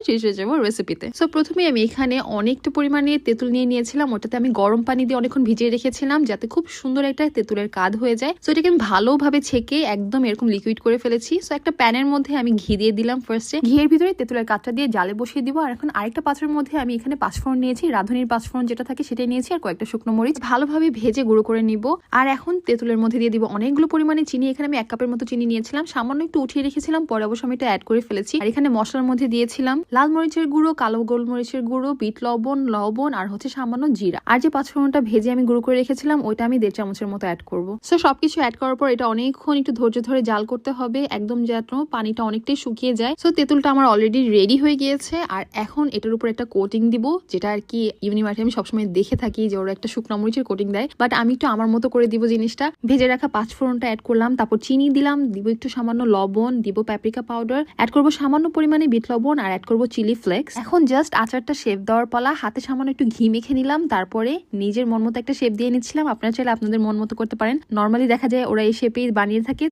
শেষে যাবো রেসিপিতে। সো প্রথমে আমি এখানে অনেকটা পরিমাণে তেঁতুল নিয়ে নিয়েছিলাম, ওটাতে আমি গরম পানি দিয়ে অনেকক্ষণ ভিজিয়ে রেখেছিলাম যাতে খুব সুন্দর একটা তেঁতুলের কাদ হয়ে যায়। সো এটাকে আমি ভালোভাবে ছেঁকে একদম এরকম লিকুইড করে ফেলেছি। সো একটা প্যানের মধ্যে আমি ঘি দিয়ে দিলাম ফার্স্টে, ঘিয়ের ভিতরে তেঁতুলের কাদটা দিয়ে জালে বসিয়ে দিব। আর এখন আরেকটা পাত্রের মধ্যে আমি এখানে পাঁচফোড়ন নিয়েছি, রাঁধুনির পাঁচফোড়ন যেটা থাকে সেটাই নিয়েছি, আর কয়েকটা শুকনো মরিচ ভালোভাবে ভেজে গুঁড়ো করে নিব। আর এখন তেঁতুলের মধ্যে দিয়ে দিব অনেকগুলো পরিমাণে চিনি। এখানে আমি 1 কাপের মতো চিনি নিয়েছিলাম, সামান্য একটু উঠিয়ে রেখেছিলাম, পরে অবশ্য আমি এটা অ্যাড করে ফেলেছি। আর এখানে মশলার মধ্যে দিয়েছিলাম লাল মরিচের গুঁড়ো, কালো গোলমরিচের গুঁড়ো, বিট লবণ আর হচ্ছে সামান্য জিরা। আর যে পাঁচফোড়নটা ভেজে আমি গুঁড়ো করে রেখেছিলাম ওইটা আমি 1.5 চামচের মতো অ্যাড করব। সো সবকিছু অ্যাড করার পর এটা অনেকক্ষণ একটু ধৈর্য ধরে জাল করতে হবে, একদম যেন পানিটা অনেকটাই শুকিয়ে যায়। সো তেঁতুলটা আমার অলরেডি রেডি হয়ে গিয়েছে। আর এখন এটার উপর একটা কোটিং দিব, যেটা আর কি ইউনিমার্টে আমি সবসময় দেখে থাকি যে ওরা একটা শুকনো মরিচের কোটিং দেয়, বাট আমি একটু আমার মতো করে দিব জিনিসটা। ভেজে রাখা পাঁচফোড়নটা অ্যাড করলাম, তারপর চিনি দিলাম, দিব একটু সামান্য লবণ, দিব প্যাপ্রিকা পাউডার, অ্যাড করবো সামান্য পরিমাণে বিট লবণ, আর অ্যাড করবো চিলি ফ্লেক্স। এখন জাস্ট আচারটা শেপ দেওয়ার পালা। হাতে সামান্য একটু ঘি মেখে নিলাম, তারপরে নিজের মন মতো একটা শেপ দিয়ে নিচ্ছিলাম। আপনারা চাইলে আপনাদের মন মতো করতে পারেন। নর্মালি দেখা যায় ওরা এই শেপেই বানিয়ে থাকে,